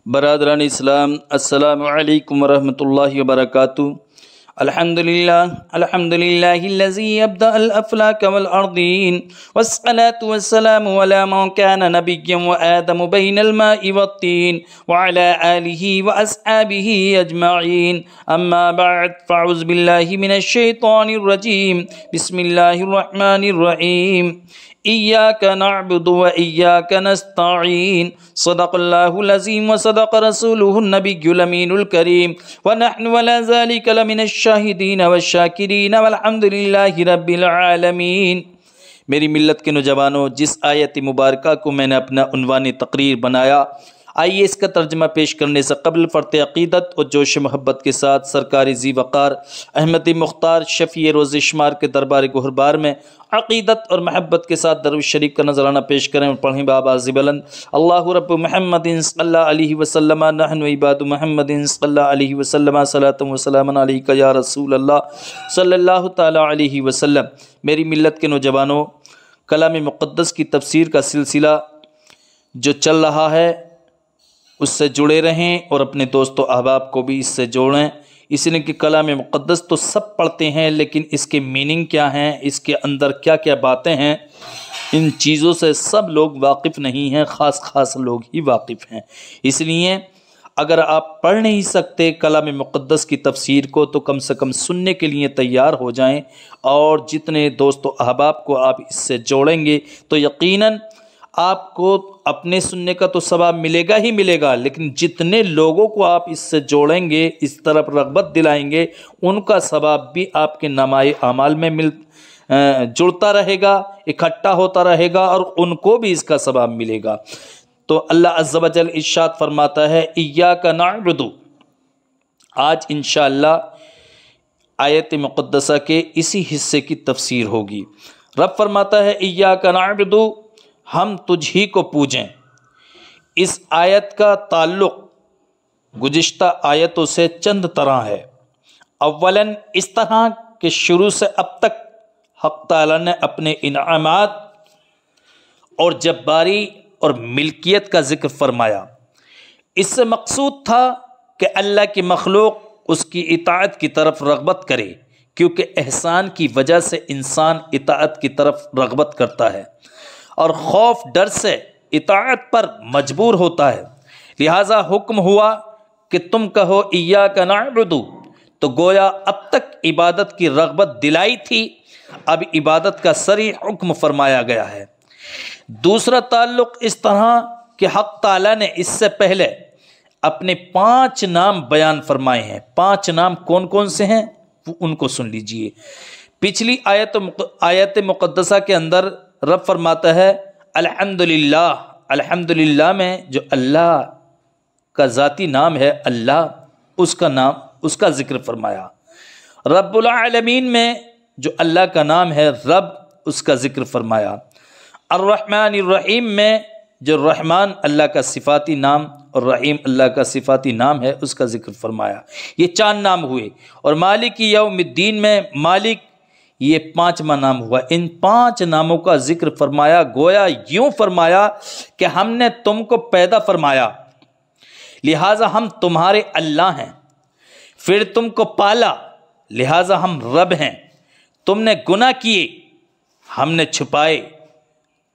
برادران اسلام، السلام علیکم ورحمۃ اللہ وبرکاتہ۔ الحمدللہ الذی ابدأ الافلاک والارضین والصلاة والسلام علی من کان نبیا وآدم بین الماء والطین وعلی آلہ واصحابہ اجمعین، اما بعد فاعوذ باللہ من الشیطان الرجیم، بسم اللہ الرحمن الرحیم۔ ایاک نعبد و ایاک نستعین، صدق اللہ العظیم و صدق رسولہ النبی الامین الکریم، ونحن ولا ذلک لمن الشاہدین والشاکرین والحمد للہ رب العالمین۔ میری ملت کے نوجوانوں، جس آیت مبارکہ کو میں نے اپنا عنوان تقریر بنایا، آئیے اس کا ترجمہ پیش کرنے سے قبل فرط عقیدت اور جوش محبت کے ساتھ سرکار ذی وقار احمد مختار شفیع روز شمار کے دربار گہربار میں عقیدت اور محبت کے ساتھ درود شریف کا نذرانہ پیش کریں اور پڑھیں بآواز بلند۔ اللہ رب محمد صلی اللہ علیہ وسلم، نحن عباد محمد صلی اللہ علیہ وسلم، صلاۃ و سلام علیک یا رسول اللہ صلی اللہ تعالی علیہ وسلم۔ میری ملت کے نوجوانوں، کلام مقدس کی تفسیر کا سلسلہ جو چل رہا ہے اس سے جڑے رہیں اور اپنے دوست و احباب کو بھی اس سے جوڑیں، اس لیے کہ کلام مقدس تو سب پڑھتے ہیں، لیکن اس کے میننگ کیا ہیں، اس کے اندر کیا کیا باتیں ہیں، ان چیزوں سے سب لوگ واقف نہیں ہیں، خاص لوگ ہی واقف ہیں۔ اس لیے اگر آپ پڑھ نہیں سکتے کلام مقدس کی تفسیر کو تو کم سے کم سننے کے لیے تیار ہو جائیں، اور جتنے دوست و احباب کو آپ اس سے جوڑیں گے تو یقیناً آپ کو اپنے سننے کا تو ثواب ملے گا ہی ملے گا، لیکن جتنے لوگوں کو آپ اس سے جوڑیں گے، اس طرف رغبت دلائیں گے، ان کا ثواب بھی آپ کے نامۂ اعمال میں جڑتا رہے گا، اکٹھا ہوتا رہے گا، اور ان کو بھی اس کا ثواب ملے گا۔ تو اللہ عز و جل ارشاد فرماتا ہے ایاک نعبد۔ آج انشاءاللہ آیت مقدسہ کے اسی حصے کی تفسیر ہوگی۔ رب فرماتا ہے ایاک نعبد، ہم تجھ ہی کو پوجیں۔ اس آیت کا تعلق گزشتہ آیتوں سے چند طرح ہے۔ اولاً اس طرح کہ شروع سے اب تک حق تعالیٰ نے اپنے انعامات اور جباری اور ملکیت کا ذکر فرمایا۔ اس سے مقصود تھا کہ اللہ کی مخلوق اس کی اطاعت کی طرف رغبت کرے، کیونکہ احسان کی وجہ سے انسان اطاعت کی طرف رغبت کرتا ہے اور خوف ڈر سے اطاعت پر مجبور ہوتا ہے۔ لہٰذا حکم ہوا کہ تم کہو ایاک نعبد، تو گویا اب تک عبادت کی رغبت دلائی تھی، اب عبادت کا صریح حکم فرمایا گیا ہے۔ دوسرا تعلق اس طرح کہ حق تعالیٰ نے اس سے پہلے اپنے 5 نام بیان فرمائے ہیں۔ 5 نام کون کون سے ہیں ان کو سن لیجئے۔ پچھلی آیت مقدسہ کے اندر رب فرماتا ہے الحمدللہ۔ الحمدللہ میں جو اللہ کا ذاتی نام ہے اللہ، اس کا ذکر فرمایا۔ رب العالمین میں جو اللہ کا نام ہے رب، اس کا ذکر فرمایا۔ الرحمن الرحیم میں جو رحمان اللہ کا صفاتی نام اور رحیم اللہ کا صفاتی نام ہے، اس کا ذکر فرمایا۔ یہ 4 نام ہوئے۔ اور مالک یوم الدین میں مالک یہ 5واں نام ہوا۔ ان 5 ناموں کا ذکر فرمایا، گویا یوں فرمایا کہ ہم نے تم کو پیدا فرمایا، لہٰذا ہم تمہارے اللہ ہیں، پھر تم کو پالا، لہٰذا ہم رب ہیں، تم نے گناہ کیے، ہم نے چھپائے،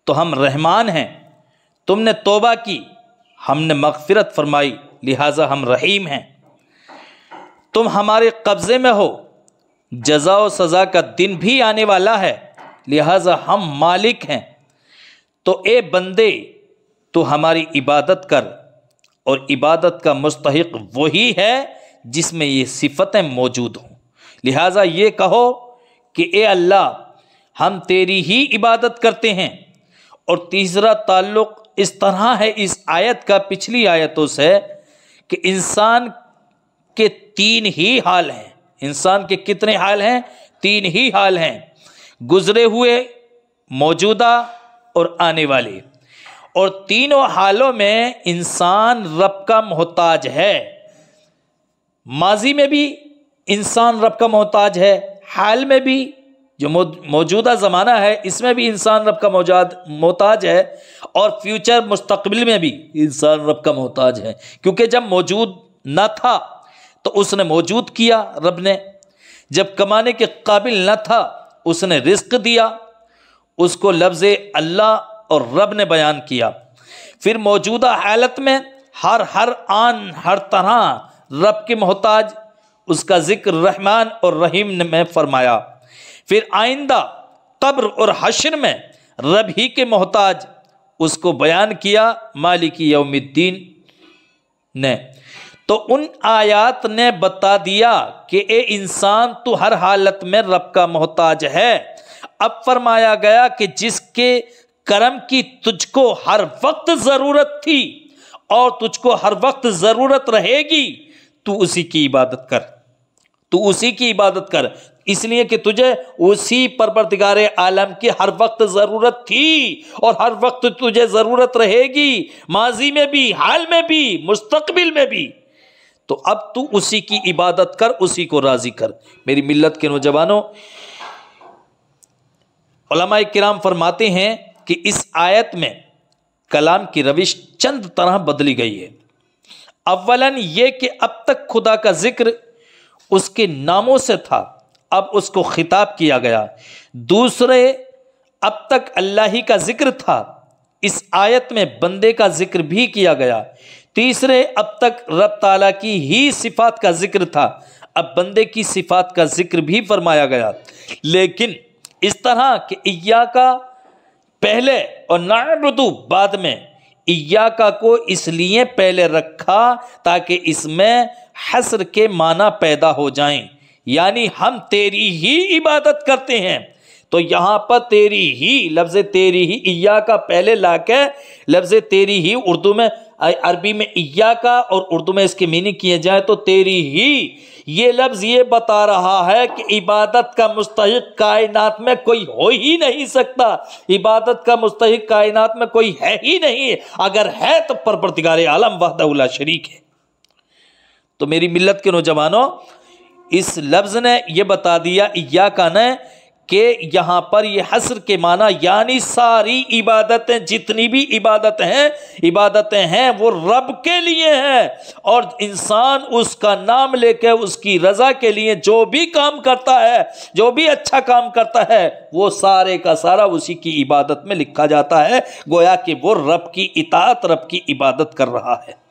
تو ہم رحمان ہیں، تم نے توبہ کی، ہم نے مغفرت فرمائی، لہٰذا ہم رحیم ہیں، تم ہمارے قبضے میں ہو، جزا و سزا کا دن بھی آنے والا ہے، لہٰذا ہم مالک ہیں، تو اے بندے تو ہماری عبادت کر، اور عبادت کا مستحق وہی ہے جس میں یہ صفتیں موجود ہوں، لہٰذا یہ کہو کہ اے اللہ ہم تیری ہی عبادت کرتے ہیں۔ اور تیسرا تعلق اس طرح ہے اس آیت کا پچھلی آیتوں سے کہ انسان کے 3 ہی حال ہیں۔ انسان کے کتنے حال ہیں؟ 3 ہی حال ہیں، گزرے ہوئے، موجودہ اور آنے والے۔ اور تینوں حالوں میں انسان رب کا محتاج ہے۔ ماضی میں بھی انسان رب کا محتاج ہے، حال میں بھی جو موجودہ زمانہ ہے اس میں بھی انسان رب کا محتاج ہے، اور فیوچر مستقبل میں بھی انسان رب کا محتاج ہے، کیونکہ جب موجود نہ تھا تو اس نے موجود کیا رب نے، جب کمانے کے قابل نہ تھا اس نے رزق دیا، اس کو لفظ اللہ اور رب نے بیان کیا۔ پھر موجودہ حالت میں ہر آن ہر طرح رب کے محتاج، اس کا ذکر رحمان اور رحیم نے فرمایا۔ پھر آئندہ قبر اور حشر میں رب ہی کے محتاج، اس کو بیان کیا مالک یوم الدین نے۔ تو ان آیات نے بتا دیا کہ اے انسان تو ہر حالت میں رب کا محتاج ہے۔ اب فرمایا گیا کہ جس کے کرم کی تجھ کو ہر وقت ضرورت تھی اور تجھ کو ہر وقت ضرورت رہے گی، تو اسی کی عبادت کر، تو اسی کی عبادت کر، اس لیے کہ تجھے اسی پروردگار عالم کی ہر وقت ضرورت تھی اور ہر وقت تجھے ضرورت رہے گی، ماضی میں بھی، حال میں بھی، مستقبل میں بھی۔ تو اب تو اسی کی عبادت کر، اسی کو راضی کر۔ میری ملت کے نوجوانوں، علماء کرام فرماتے ہیں کہ اس آیت میں کلام کی روش چند طرح بدلی گئی ہے۔ اولاً یہ کہ اب تک خدا کا ذکر اس کے ناموں سے تھا، اب اس کو خطاب کیا گیا۔ دوسرے، اب تک اللہ ہی کا ذکر تھا، اس آیت میں بندے کا ذکر بھی کیا گیا۔ تیسرے، اب تک رب تعالیٰ کی ہی صفات کا ذکر تھا، اب بندے کی صفات کا ذکر بھی فرمایا گیا، لیکن اس طرح کہ ایاکا پہلے اور نعبدو بعد میں۔ ایاکا کو اس لیے پہلے رکھا تاکہ اس میں حصر کے معنی پیدا ہو جائیں، یعنی ہم تیری ہی عبادت کرتے ہیں۔ تو یہاں پر تیری ہی، لفظ تیری ہی، ایاکا پہلے لا کے لفظ تیری ہی اردو میں، عربی میں ایاکا اور اردو میں اس کی میننگ کیے جائے تو تیری ہی، یہ لفظ یہ بتا رہا ہے کہ عبادت کا مستحق کائنات میں کوئی ہو ہی نہیں سکتا، عبادت کا مستحق کائنات میں کوئی ہے ہی نہیں، اگر ہے تو پروردگار عالم وحدہ لا شریک ہے۔ تو میری ملت کے نوجوانوں، اس لفظ نے یہ بتا دیا ایاکا نے کہ یہاں پر یہ حصر کے معنی، یعنی ساری عبادتیں، جتنی بھی عبادتیں ہیں وہ رب کے لیے ہیں، اور انسان اس کا نام لے کے اس کی رضا کے لیے جو بھی کام کرتا ہے، جو بھی اچھا کام کرتا ہے، وہ سارے کا سارا اسی کی عبادت میں لکھا جاتا ہے، گویا کہ وہ رب کی اطاعت، رب کی عبادت کر رہا ہے۔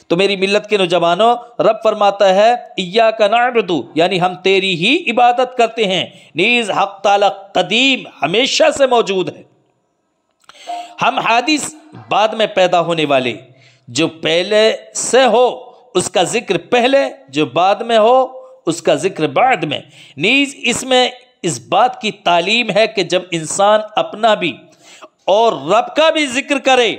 تو میری ملت کے نوجوانوں، رب فرماتا ہے ایاک نعبد، یعنی ہم تیری ہی عبادت کرتے ہیں، نیز حق تعالی قدیم ہمیشہ سے موجود ہے، ہم حادث بعد میں پیدا ہونے والے، جو پہلے سے ہو اس کا ذکر پہلے، جو بعد میں ہو اس کا ذکر بعد میں۔ نیز اس میں اس بات کی تعلیم ہے کہ جب انسان اپنا بھی اور رب کا بھی ذکر کرے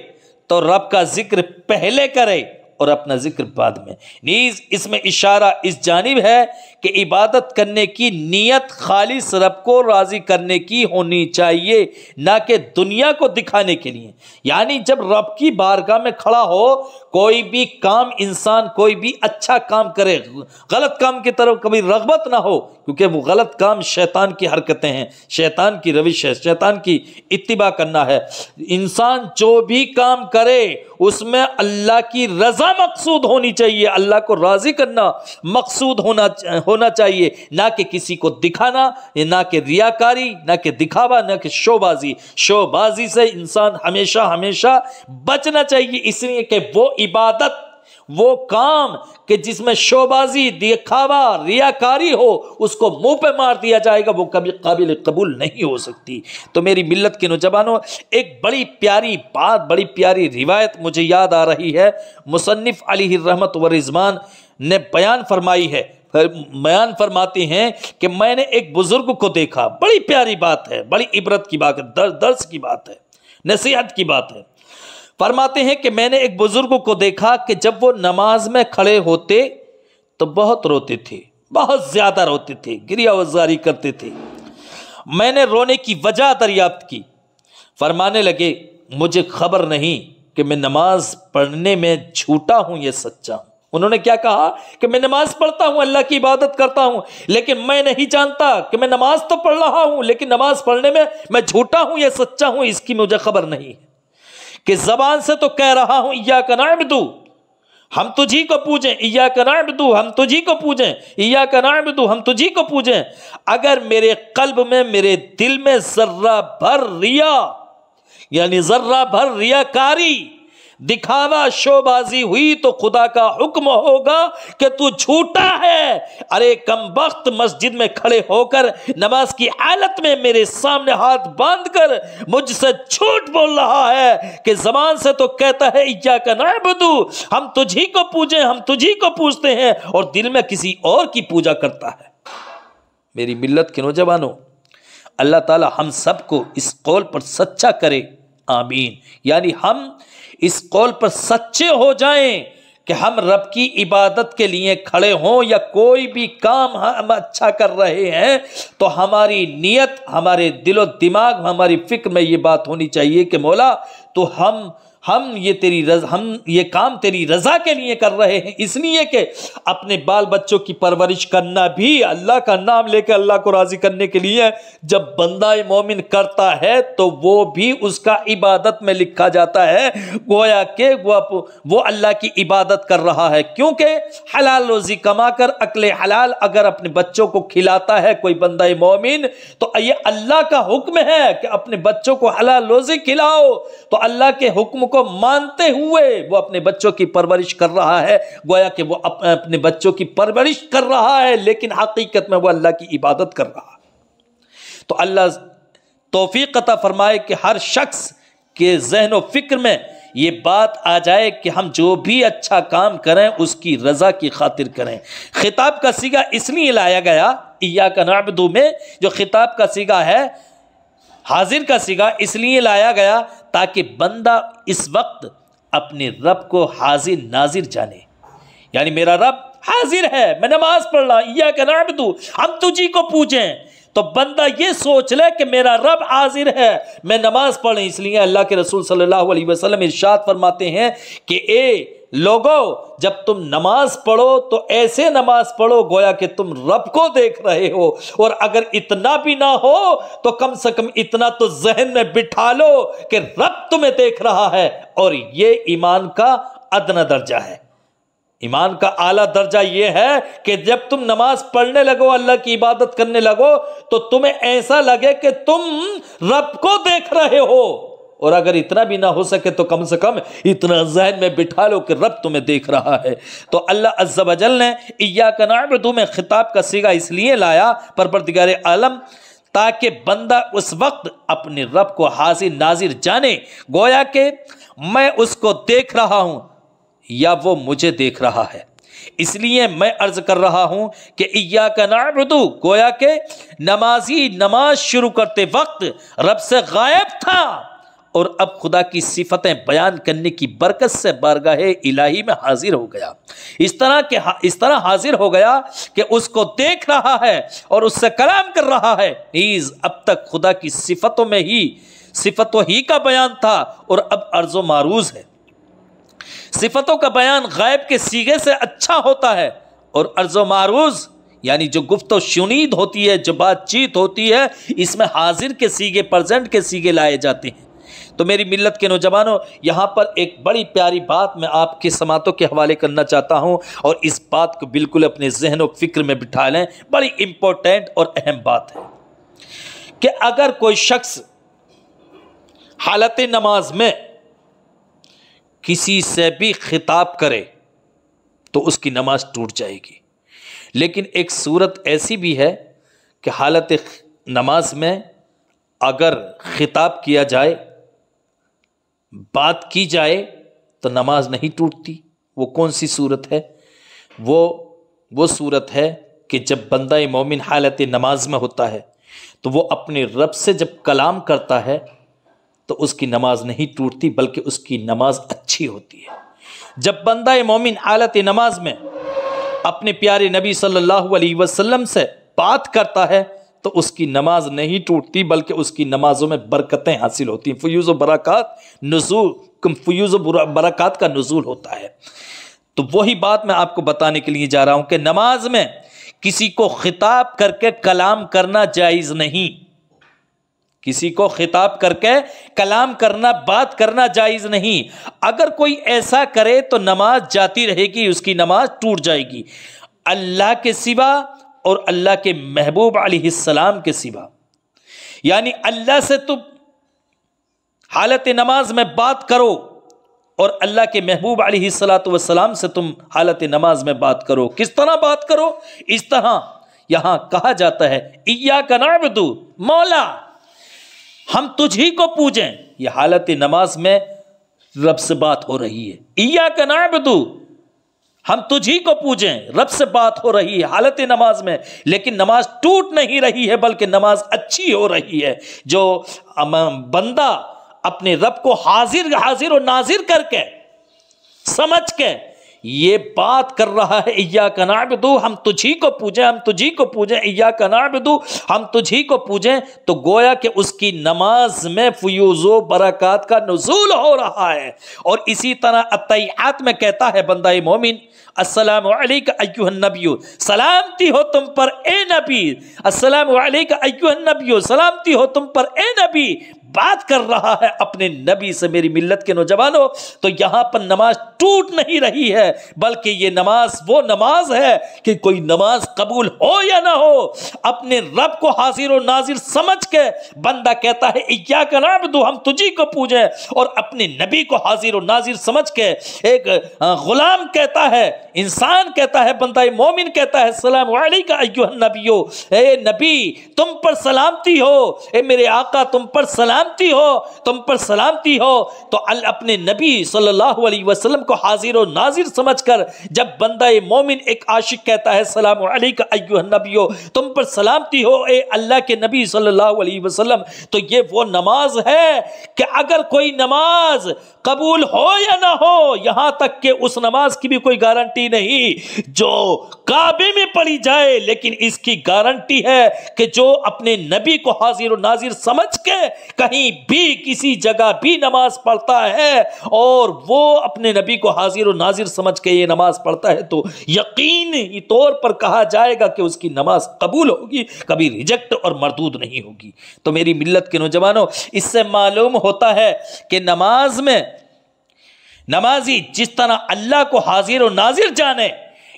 تو رب کا ذکر پہلے کرے اور اپنا ذکر بعد میں۔ نیز اس میں اشارہ اس جانب ہے کہ عبادت کرنے کی نیت خالص رب کو راضی کرنے کی ہونی چاہیے، نہ کہ دنیا کو دکھانے کے لیے۔ یعنی جب رب کی بارگاہ میں کھڑا ہو، کوئی بھی کام انسان کوئی بھی اچھا کام کرے، غلط کام کی طرف کبھی رغبت نہ ہو، کیونکہ وہ غلط کام شیطان کی حرکتیں ہیں، شیطان کی روش ہے، شیطان کی اتباع کرنا ہے۔ انسان جو بھی کام کرے اس میں اللہ کی رضا مقصود ہونی چاہیے، اللہ کو راضی کرنا مقصود ہونا چاہیے، نہ کہ کسی کو دکھانا، نہ کہ ریاکاری، نہ کہ دکھاوا، نہ کہ شوبازی۔ شوبازی سے انسان ہمیشہ بچنا چاہیے، اس لیے کہ وہ عبادت، وہ کام کہ جس میں شوبازی، دکھاوا، ریاکاری ہو، اس کو منہ پہ مار دیا جائے گا، وہ کبھی قابل قبول نہیں ہو سکتی۔ تو میری ملت کے نوجوانوں، ایک بڑی پیاری بات، بڑی پیاری روایت مجھے یاد آ رہی ہے، مصنف علیہ الرحمت والرضوان نے بیان فرمائی ہے۔ بیان فرماتے ہیں کہ میں نے ایک بزرگ کو دیکھا، بڑی پیاری بات ہے، بڑی عبرت کی بات ہے، درس کی بات ہے، نصیحت کی بات ہے۔ فرماتے ہیں کہ میں نے ایک بزرگ کو دیکھا کہ جب وہ نماز میں کھڑے ہوتے تو بہت روتے تھے، بہت زیادہ روتے تھے، گریہ وزاری کرتے تھے۔ میں نے رونے کی وجہ دریافت کی، فرمانے لگے مجھے خبر نہیں کہ میں نماز پڑھنے میں جھوٹا ہوں یا سچا ہوں۔ انہوں نے کیا کہا کہ میں نماز پڑھتا ہوں، اللہ کی عبادت کرتا ہوں، لیکن میں نہیں جانتا کہ میں نماز تو پڑھ رہا ہوں لیکن نماز پڑھنے میں جھوٹا ہوں یا سچا ہوں، اس کی مجھے خبر نہیں ہے۔ کہ زبان سے تو کہہ رہا ہوں ایاک نعبد، ہم تجھی کو پوجیں، ایاک نعبد ہم تجھی کو پوجیں، ایاک نعبد ہم تجھی کو پوجیں، اگر میرے قلب میں، میرے دل میں ذرہ بھر ریا، یعنی ذرہ بھر ریاکاری، دکھاوا، شوبازی ہوئی تو خدا کا حکم ہوگا کہ تو جھوٹا ہے۔ ارے کم بخت، مسجد میں کھڑے ہو کر نماز کی حالت میں میرے سامنے ہاتھ باندھ کر مجھ سے جھوٹ بول رہا ہے کہ زبان سے تو کہتا ہے ایاک نعبد، ہم تجھی کو پوجیں، ہم تجھی کو پوجتے ہیں، اور دل میں کسی اور کی پوجا کرتا ہے۔ میری ملت کے نوجوانوں، اللہ تعالی ہم سب کو اس قول پر سچا کرے، آمین۔ یعنی ہم اس قول پر سچے ہو جائیں کہ ہم رب کی عبادت کے لیے کھڑے ہوں یا کوئی بھی کام ہم اچھا کر رہے ہیں تو ہماری نیت، ہمارے دل و دماغ، ہماری فکر میں یہ بات ہونی چاہیے کہ مولا تو ہم یہ کام تیری رضا کے لیے کر رہے ہیں، اس لیے کہ اپنے بال بچوں کی پرورش کرنا بھی اللہ کا نام لے کے اللہ کو راضی کرنے کے لیے جب بندہ مومن کرتا ہے تو وہ بھی اس کا عبادت میں لکھا جاتا ہے، گویا کہ وہ اللہ کی عبادت کر رہا ہے، کیونکہ حلال روزی کما کر اکل حلال اگر اپنے بچوں کو کھلاتا ہے کوئی بندہ مومن تو یہ اللہ کا حکم ہے کہ اپنے بچوں کو حلال روزی کھلاؤ، تو اللہ کے حکم کو مانتے ہوئے وہ اپنے بچوں کی پرورش کر رہا ہے، گویا کہ وہ اپنے بچوں کی پرورش کر رہا ہے لیکن حقیقت میں وہ اللہ کی عبادت کر رہا ہے۔ تو اللہ توفیق عطا فرمائے کہ ہر شخص کے ذہن و فکر میں یہ بات آ جائے کہ ہم جو بھی اچھا کام کریں اس کی رضا کی خاطر کریں۔ خطاب کا صیغہ اس لیے لایا گیا ایاک نعبد میں، جو خطاب کا صیغہ ہے، حاضر کا صیغہ اس لیے لایا گیا تاکہ بندہ اس وقت اپنے رب کو حاضر ناظر جانے، یعنی میرا رب حاضر ہے، میں نماز پڑھ رہا، ایاک نعبد ہم تجھی کو پوجیں، تو بندہ یہ سوچ لے کہ میرا رب حاضر ہے، میں نماز پڑھیں۔ اس لیے اللہ کے رسول صلی اللہ علیہ وسلم ارشاد فرماتے ہیں کہ اے لوگو جب تم نماز پڑھو تو ایسے نماز پڑھو گویا کہ تم رب کو دیکھ رہے ہو، اور اگر اتنا بھی نہ ہو تو کم سے کم اتنا تو ذہن میں بٹھا لو کہ رب تمہیں دیکھ رہا ہے، اور یہ ایمان کا ادنا درجہ ہے۔ ایمان کا اعلیٰ درجہ یہ ہے کہ جب تم نماز پڑھنے لگو، اللہ کی عبادت کرنے لگو تو تمہیں ایسا لگے کہ تم رب کو دیکھ رہے ہو، اور اگر اتنا بھی نہ ہو سکے تو کم سے کم اتنا ذہن میں بٹھا لو کہ رب تمہیں دیکھ رہا ہے۔ تو اللہ عز و جل نے ایاک نعبد میں خطاب کا صیغہ اس لیے لایا پروردگار عالم تاکہ بندہ اس وقت اپنے رب کو حاضر ناظر جانے، گویا کہ میں اس کو دیکھ رہا ہوں یا وہ مجھے دیکھ رہا ہے۔ اس لیے میں عرض کر رہا ہوں کہ ایاک نعبد گویا کہ نمازی نماز شروع کرتے وقت رب سے غائب تھا، اور اب خدا کی صفتیں بیان کرنے کی برکت سے بارگاہ الہی میں حاضر ہو گیا، اس طرح حاضر ہو گیا کہ اس کو دیکھ رہا ہے اور اس سے کلام کر رہا ہے۔ نیز اب تک خدا کی صفتوں ہی کا بیان تھا، اور اب عرض و معروض ہے۔ صفتوں کا بیان غائب کے صیغے سے اچھا ہوتا ہے، اور عرض و معروض یعنی جو گفت و شنید ہوتی ہے، جو بات چیت ہوتی ہے، اس میں حاضر کے صیغے، پرزنٹ کے صیغے لائے جاتے ہیں۔ تو میری ملت کے نوجوانوں، یہاں پر ایک بڑی پیاری بات میں آپ کے سماعتوں کے حوالے کرنا چاہتا ہوں، اور اس بات کو بالکل اپنے ذہن و فکر میں بٹھا لیں، بڑی امپورٹنٹ اور اہم بات ہے کہ اگر کوئی شخص حالت نماز میں کسی سے بھی خطاب کرے تو اس کی نماز ٹوٹ جائے گی، لیکن ایک صورت ایسی بھی ہے کہ حالت نماز میں اگر خطاب کیا جائے، بات کی جائے تو نماز نہیں ٹوٹتی۔ وہ کون سی صورت ہے؟ وہ صورت ہے کہ جب بندہ مومن حالت نماز میں ہوتا ہے تو وہ اپنے رب سے جب کلام کرتا ہے تو اس کی نماز نہیں ٹوٹتی، بلکہ اس کی نماز اچھی ہوتی ہے۔ جب بندہ مومن حالت نماز میں اپنے پیارے نبی صلی اللہ علیہ وسلم سے بات کرتا ہے تو اس کی نماز نہیں ٹوٹتی، بلکہ اس کی نمازوں میں برکتیں حاصل ہوتی ہیں، فیوز و برکات کا نزول ہوتا ہے۔ تو وہی بات میں آپ کو بتانے کے لیے جا رہا ہوں کہ نماز میں کسی کو خطاب کر کے کلام کرنا جائز نہیں، کسی کو خطاب کر کے کلام کرنا، بات کرنا جائز نہیں۔ اگر کوئی ایسا کرے تو نماز جاتی رہے گی، اس کی نماز ٹوٹ جائے گی، اللہ کے سوا اور اللہ کے محبوب علیہ السلام کے سوا۔ یعنی اللہ سے تم حالت نماز میں بات کرو اور اللہ کے محبوب علیہ السلام سے تم حالت نماز میں بات کرو۔ کس طرح بات کرو؟ اس طرح یہاں کہا جاتا ہے ایاک نعبد، مولا ہم تجھی کو پوجیں، یہ حالت نماز میں رب سے بات ہو رہی ہے۔ ایاک نعبد، ہم تجھی کو پوجیں، رب سے بات ہو رہی ہے حالت نماز میں، لیکن نماز ٹوٹ نہیں رہی ہے بلکہ نماز اچھی ہو رہی ہے۔ جو بندہ اپنے رب کو حاضر و ناظر کر کے، سمجھ کے یہ بات کر رہا ہے ایاک نعبد، ہم تجھی کو پوجیں، ہم تجھی کو پوجیں، ایاک نعبد، ہم تجھی کو پوجیں، تو گویا کہ اس کی نماز میں فیوز و برکات کا نزول ہو رہا ہے۔ اور اسی طرح التحیات میں کہتا ہے بندہ مومن السلام علیک ایھا النبی، سلامتی ہو تم پر اے نبی، السلام علیک ایھا النبی، سلامتی ہو تم پر اے نبی، بات کر رہا ہے اپنے نبی سے۔ میری ملت کے نوجوانوں، تو یہاں پر نماز ٹوٹ نہیں رہی ہے بلکہ یہ نماز وہ نماز ہے کہ کوئی نماز قبول ہو یا نہ ہو، اپنے رب کو حاضر و ناظر سمجھ کے بندہ کہتا ہے ایاک نعبد، ہم تجھی کو پوجیں، اور اپنے نبی کو حاضر و ناظر سمجھ کے ایک غلام کہتا ہے، انسان کہتا ہے، بندہ مومن کہتا ہے السلام علیک ایھا النبی، اے نبی تم پر سلامتی ہو، اے میرے آقا تم پر سلامتی ہو، تم پر سلامتی ہو۔ تو اپنے نبی صلی اللہ علیہ وسلم کو حاضر و ناظر سمجھ کر جب بندہ مومن ایک عاشق کہتا ہے السلام علیک ایھا النبی، تم پر سلامتی ہو اے اللہ کے نبی صلی اللہ علیہ وسلم، تو یہ وہ نماز ہے کہ اگر کوئی نماز قبول ہو یا نہ ہو، یہاں تک کہ اس نماز کی بھی کوئی گارنٹی نہیں جو کعبے میں پڑھی جائے، لیکن اس کی گارنٹی ہے کہ جو اپنے نبی کو حاضر و ناظر سمجھ کے کہیں بھی کسی جگہ بھی نماز پڑھتا ہے اور وہ اپنے نبی کو حاضر و ناظر سمجھ کے یہ نماز پڑھتا ہے، تو یقینی طور پر کہا جائے گا کہ اس کی نماز قبول ہوگی، کبھی ریجیکٹ اور مردود نہیں ہوگی۔ تو میری ملت کے نوجوانوں، اس سے معلوم ہوتا ہے کہ نماز میں نمازی جس طرح اللہ کو حاضر و ناظر جانے،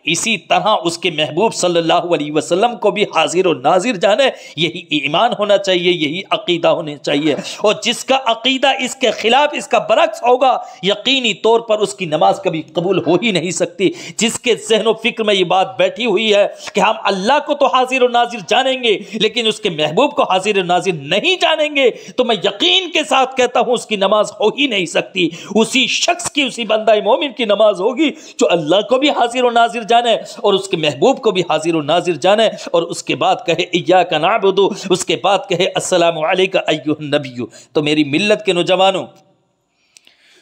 اسی طرح اس کے محبوب صلی اللہ علیہ وسلم کو بھی حاضر و ناظر جانے۔ یہی ایمان ہونا چاہیے، یہی عقیدہ ہونا چاہیے، اور جس کا عقیدہ اس کے خلاف، اس کا برعکس ہوگا، یقینی طور پر اس کی نماز کبھی قبول ہو ہی نہیں سکتی۔ جس کے ذہن و فکر میں یہ بات بیٹھی ہوئی ہے کہ ہم اللہ کو تو حاضر و ناظر جانیں گے لیکن اس کے محبوب کو حاضر و ناظر نہیں جانیں گے، تو میں یقین کے ساتھ کہتا ہوں اس کی نماز ہو ہی نہیں سکتی۔ اسی شخص کی، اسی بندہ مومن کی نماز ہوگی جو اللہ کو بھی حاضر و ناظر جانے اور اس کے محبوب کو بھی حاضر و ناظر جانے، اور اس کے بعد کہے ایاک نعبد، اس کے بعد کہے السلام علیک ایھا النبی۔ تو میری ملت کے نوجوانوں،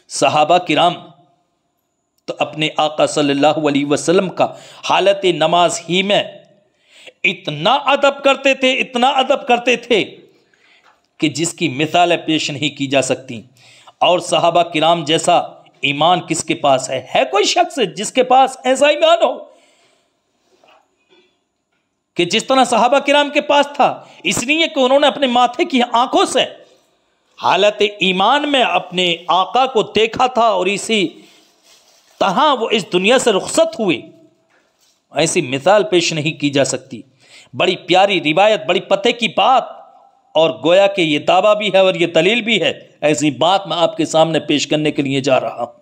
صحابہ کرام تو اپنے آقا صلی اللہ علیہ وسلم کا حالت نماز ہی میں اتنا ادب کرتے تھے، اتنا ادب کرتے تھے کہ جس کی مثالیں پیش نہیں کی جا سکتی۔ اور صحابہ کرام جیسا ایمان کس کے پاس ہے کوئی شخص جس کے پاس ایسا ایمان ہو کہ جس طرح صحابہ کرام کے پاس تھا؟ اس لیے کہ انہوں نے اپنے ماتھے کی آنکھوں سے حالت ایمان میں اپنے آقا کو دیکھا تھا، اور اسی طرح وہ اس دنیا سے رخصت ہوئے۔ ایسی مثال پیش نہیں کی جا سکتی۔ بڑی پیاری روایت، بڑی پتے کی بات، اور گویا کہ یہ دعویٰ بھی ہے اور یہ دلیل بھی ہے۔ ایسی بات میں آپ کے سامنے پیش کرنے کے لیے جا رہا ہوں،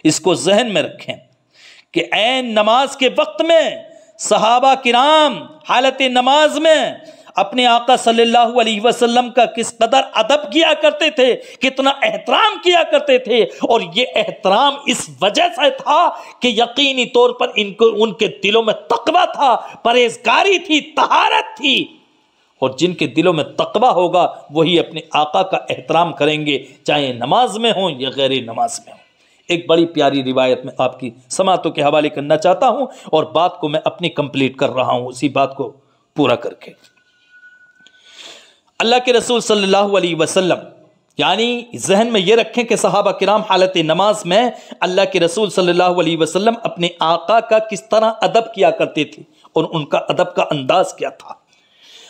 اس کو ذہن میں رکھیں کہ عین نماز کے وقت میں صحابہ کرام حالت نماز میں اپنے آقا صلی اللہ علیہ وسلم کا کس قدر ادب کیا کرتے تھے، کتنا احترام کیا کرتے تھے، اور یہ احترام اس وجہ سے تھا کہ یقینی طور پر ان کے دلوں میں تقویٰ تھا، پرہیزگاری تھی، طہارت تھی، اور جن کے دلوں میں تقویٰ ہوگا وہی اپنے آقا کا احترام کریں گے، چاہے نماز میں ہوں یا غیر نماز میں ہوں۔ ایک بڑی پیاری روایت میں آپ کی سماعتوں کے حوالے کرنا چاہتا ہوں، اور بات کو میں اپنی کمپلیٹ کر رہا ہوں، اسی بات کو پورا کر کے۔ اللہ کے رسول صلی اللہ علیہ وسلم یعنی ذہن میں یہ رکھیں کہ صحابہ کرام حالت نماز میں اللہ کے رسول صلی اللہ علیہ وسلم اپنے آقا کا کس طرح ادب کیا کرتے تھے اور ان کا ادب کا انداز کیا تھا۔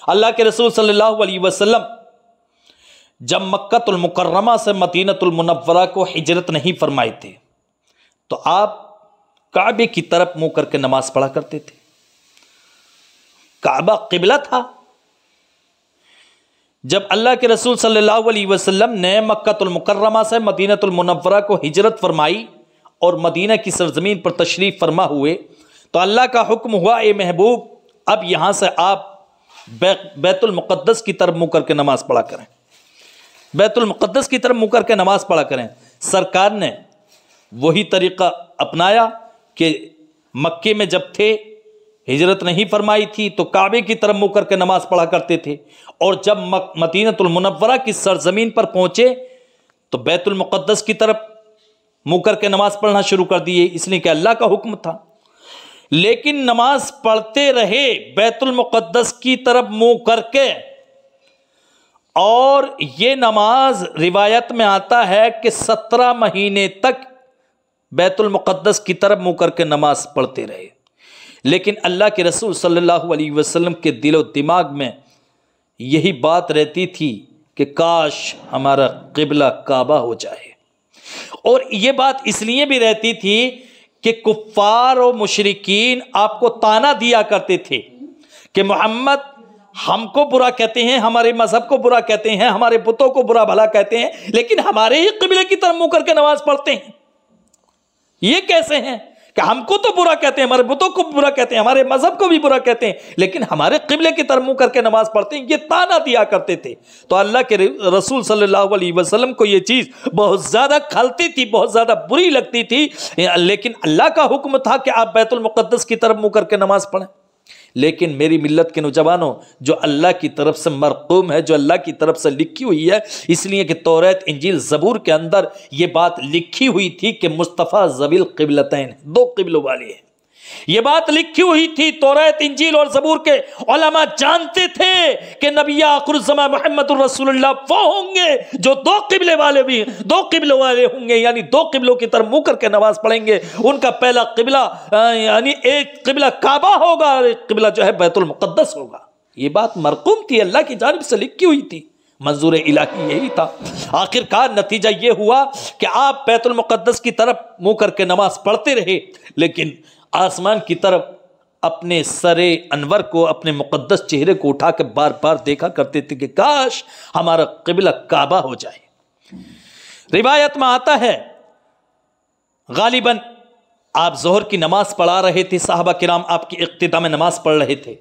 اللہ کے رسول صلی اللہ علیہ وسلم جب مکہ المکرمہ سے مدینہ المنورہ کو ہجرت نہیں فرمائے تھے تو آپ کعبے کی طرف منہ کر کے نماز پڑھا کرتے تھے۔ کعبہ قبلہ تھا۔ جب اللہ کے رسول صلی اللہ علیہ وسلم نے مکہ المکرمہ سے مدینہ المنورہ کو ہجرت فرمائی اور مدینہ کی سرزمین پر تشریف فرما ہوئے تو اللہ کا حکم ہوا، اے محبوب اب یہاں سے آپ بیت المقدس کی طرف منہ کر کے نماز پڑھا کریں، بیت المقدس کی طرف منہ کر کے نماز پڑھا کریں۔ سرکار نے وہی طریقہ اپنایا کہ مکے میں جب تھے، ہجرت نہیں فرمائی تھی تو کعبے کی طرف منہ کر کے نماز پڑھا کرتے تھے، اور جب مدینہ المنورہ کی سرزمین پر پہنچے تو بیت المقدس کی طرف منہ کر کے نماز پڑھنا شروع کر دیے، اس لیے کہ اللہ کا حکم تھا۔ لیکن نماز پڑھتے رہے بیت المقدس کی طرف منہ کر کے، اور یہ نماز روایت میں آتا ہے کہ 17 مہینے تک بیت المقدس کی طرف منہ کر کے نماز پڑھتے رہے۔ لیکن اللہ کے رسول صلی اللہ علیہ وسلم کے دل و دماغ میں یہی بات رہتی تھی کہ کاش ہمارا قبلہ کعبہ ہو جائے، اور یہ بات اس لیے بھی رہتی تھی کہ کفار و مشرکین آپ کو طعنہ دیا کرتے تھے کہ محمد ہم کو برا کہتے ہیں، ہمارے مذہب کو برا کہتے ہیں، ہمارے بتوں کو برا بھلا کہتے ہیں، لیکن ہمارے ہی قبلے کی طرف منہ کر کے نماز پڑھتے ہیں۔ یہ کیسے ہیں کہ ہم کو تو برا کہتے ہیں، ہمارے بتوں کو برا کہتے ہیں، ہمارے مذہب کو بھی برا کہتے ہیں، لیکن ہمارے قبلے کی طرف منہ کر کے نماز پڑھتے ہیں؟ یہ طعنہ دیا کرتے تھے۔ تو اللہ کے رسول صلی اللہ علیہ وسلم کو یہ چیز بہت زیادہ کھلتی تھی، بہت زیادہ بری لگتی تھی، لیکن اللہ کا حکم تھا کہ آپ بیت المقدس کی طرف منہ کر کے نماز پڑھیں۔ لیکن میری ملت کے نوجوانوں، جو اللہ کی طرف سے مرقوم ہے، جو اللہ کی طرف سے لکھی ہوئی ہے، اس لیے کہ توریت انجیل زبور کے اندر یہ بات لکھی ہوئی تھی کہ مصطفیٰ ذوی القبلتین، 2 قبلوں والے ہیں، یہ بات لکھی ہوئی تھی۔ توریت انجیل اور زبور کے علماء جانتے تھے کہ نبی آخر الزمان محمد الرسول اللہ وہ ہوں گے جو 2 قبلے والے بھی، 2 قبلوں والے ہوں گے، یعنی 2 قبلوں کی طرف منہ کر کے نماز پڑھیں گے۔ ان کا پہلا قبلہ یعنی ایک قبلہ کعبہ ہوگا اور ایک قبلہ جو ہے بیت المقدس ہوگا۔ یہ بات مرقوم تھی، اللہ کی جانب سے لکھی ہوئی تھی، منظور الہی یہی تھا۔ آخرکار نتیجہ یہ ہوا کہ آپ بیت المقدس کی طرف منہ کر کے نماز پڑھتے رہے، لیکن آسمان کی طرف اپنے سر انور کو، اپنے مقدس چہرے کو اٹھا کے بار بار دیکھا کرتے تھے کہ کاش ہمارا قبلہ کعبہ ہو جائے۔ روایت میں آتا ہے غالباً آپ ظہر کی نماز پڑھا رہے تھے، صحابہ کرام آپ کی اقتداء میں نماز پڑھ رہے تھے،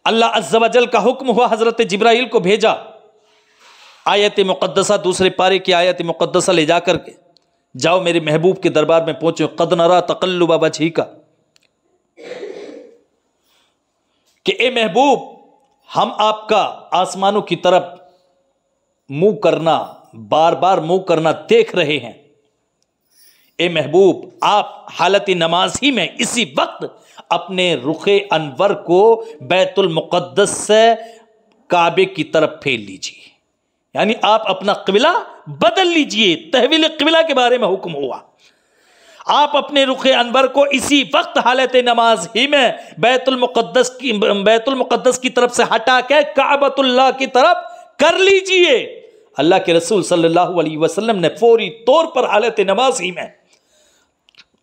اللہ عز و جل کا حکم ہوا، حضرت جبرائیل کو بھیجا، آیت مقدسہ 2 پارے کی آیت مقدسہ لے جا کر کے جاؤ میرے محبوب کے دربار میں پہنچو، قد نرا تقلب وجہک، کہ اے محبوب ہم آپ کا آسمانوں کی طرف منہ کرنا، بار بار منہ کرنا دیکھ رہے ہیں۔ اے محبوب آپ حالت نماز ہی میں اسی وقت اپنے رخ انور کو بیت المقدس سے کعبے کی طرف پھیر لیجیے، یعنی آپ اپنا قبلہ بدل لیجئے، تحویل قبلہ کے بارے میں حکم ہوا۔ آپ اپنے رخ انور کو اسی وقت حالت نماز ہی میں بیت المقدس کی طرف سے ہٹا کے کعبۃ اللہ کی طرف کر لیجئے۔ اللہ کے رسول صلی اللہ علیہ وسلم نے فوری طور پر حالت نماز ہی میں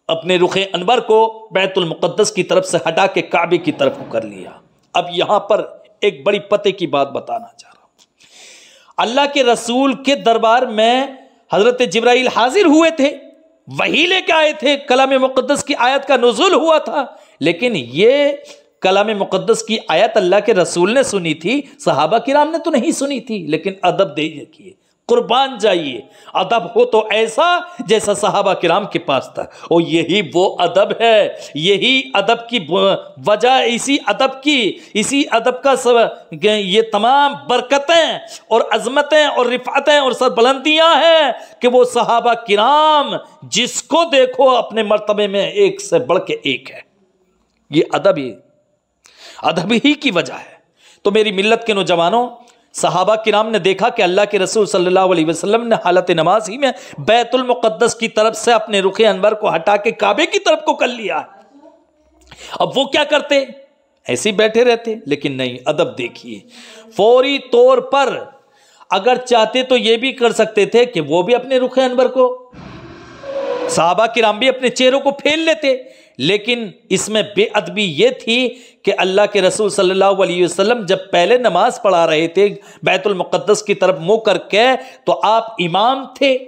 اپنے رخ انور کو بیت المقدس کی طرف سے ہٹا کے کعبے کی طرف کر لیا۔ اب یہاں پر ایک بڑی پتے کی بات بتانا چاہ رہا ہوں۔ اللہ کے رسول کے دربار میں حضرت جبرائیل حاضر ہوئے تھے، وحی لے کے آئے تھے، کلام مقدس کی آیت کا نزول ہوا تھا، لیکن یہ کلام مقدس کی آیت اللہ کے رسول نے سنی تھی، صحابہ کرام نے تو نہیں سنی تھی۔ لیکن ادب دیکھیے، قربان جائیے، ادب ہو تو ایسا جیسا صحابہ کرام کے پاس تھا، اور یہی وہ ادب ہے، یہی ادب کی وجہ، اسی ادب کا یہ تمام برکتیں اور عظمتیں اور رفعتیں اور سربلندیاں ہیں کہ وہ صحابہ کرام جس کو دیکھو اپنے مرتبے میں ایک سے بڑھ کے ایک ہے۔ یہ ادب ہی کی وجہ ہے۔ تو میری ملت کے نوجوانوں، صحابہ کرام نے دیکھا کہ اللہ کے رسول صلی اللہ علیہ وسلم نے حالت نماز ہی میں بیت المقدس کی طرف سے اپنے رخ انور کو ہٹا کے کعبے کی طرف کو کر لیا. اب وہ کیا کرتے؟ ایسے ہی بیٹھے رہتے. لیکن نہیں، ادب دیکھیے. فوری طور پر اگر چاہتے تو یہ بھی کر سکتے تھے کہ وہ بھی اپنے رخ انور کو، صحابہ کرام بھی اپنے چہروں کو پھیر لیتے. لیکن اس میں بے ادبی یہ تھی کہ اللہ کے رسول صلی اللہ علیہ وسلم جب پہلے نماز پڑھا رہے تھے بیت المقدس کی طرف منہ کر کے، تو آپ امام تھے.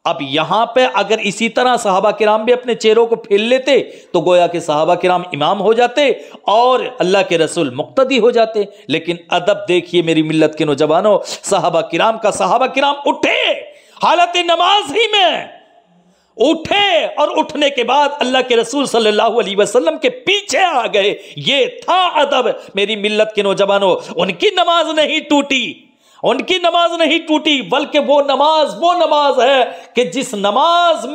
اب یہاں پہ اگر اسی طرح صحابہ کرام بھی اپنے چہروں کو پھیر لیتے تو گویا کہ صحابہ کرام امام ہو جاتے اور اللہ کے رسول مقتدی ہو جاتے. لیکن ادب دیکھیے میری ملت کے نوجوانوں، صحابہ کرام اٹھے حالت نماز ہی میں، اٹھے اور اٹھنے کے بعد اللہ کے رسول صلی اللہ علیہ وسلم کے پیچھے آ گئے. یہ تھا ادب میری ملت کے نوجوانوں. ان کی نماز نہیں ٹوٹی، ان کی نماز نہیں ٹوٹی، بلکہ وہ نماز ہے کہ جس نماز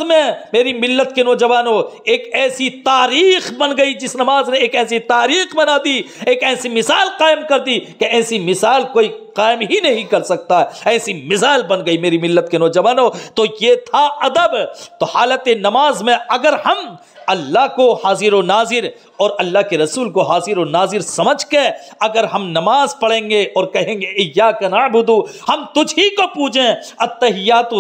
میں میری ملت کے نوجوانوں ایک ایسی تاریخ بن گئی، جس نماز نے ایک ایسی تاریخ بنا دی، ایک ایسی مثال قائم کر دی کہ ایسی مثال کوئی قائم ہی نہیں کر سکتا. ایسی مثال بن گئی میری ملت کے نوجوانوں. تو یہ تھا ادب. تو حالت نماز میں اگر ہم اللہ کو حاضر و ناظر اور اللہ کے رسول کو حاضر و ناظر سمجھ کے اگر ہم نماز پڑھیں گے اور کہیں گے ایاک نعبد، ہم تجھ ہی کو پوجیں، التحیات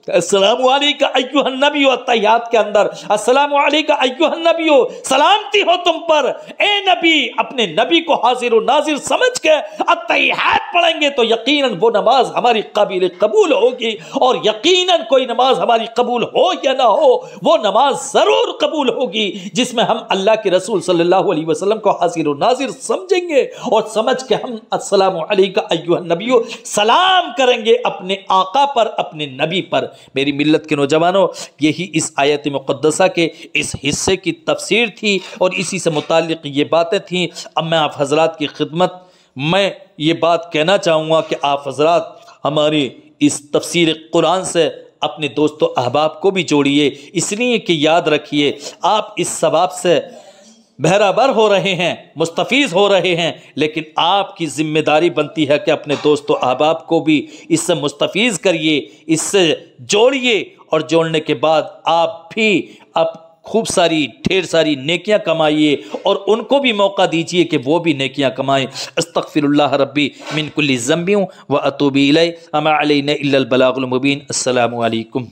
السلام علیکہ ایھا النبی، التحیات کے اندر السلام علیکہ ایھا النبی، سلامتی ہو تم پر اے نبی، اپنے نبی کو حاضر و ناظر سمجھ کے التحیات پڑھیں گے تو یقیناً وہ نماز ہماری قابل قبول ہوگی. اور یقیناً کوئی نماز ہماری قبول ہو یا نہ ہو، وہ نماز ضرور قبول ہوگی جس میں ہم اللہ کے رسول صلی اللہ علیہ وسلم کو حاضر و ناظر سمجھیں گے اور سمجھ کے ہم السلام علیکہ ایھا النبی سلام کریں گے اپنے آقا پر، اپنے نبی پر. میری ملت کے نوجوانوں، یہی اس آیت مقدسہ کے اس حصے کی تفسیر تھی اور اسی سے متعلق یہ باتیں تھیں. اب میں آپ حضرات کی خدمت میں یہ بات کہنا چاہوں گا کہ آپ حضرات ہماری اس تفسیر قرآن سے اپنے دوست و احباب کو بھی جوڑیے، اس لیے کہ یاد رکھیے آپ اس ثواب سے بہرابر ہو رہے ہیں، مستفیض ہو رہے ہیں، لیکن آپ کی ذمہ داری بنتی ہے کہ اپنے دوست و احباب کو بھی اس سے مستفیض کریے، اس سے جوڑیے، اور جوڑنے کے بعد آپ بھی خوب ساری ڈھیر ساری نیکیاں کمائیے اور ان کو بھی موقع دیجیے کہ وہ بھی نیکیاں کمائیں. استغفر اللہ ربی من کل ذنب و اتوب الیہ وما علینا الا البلاغ المبین. السلام علیکم.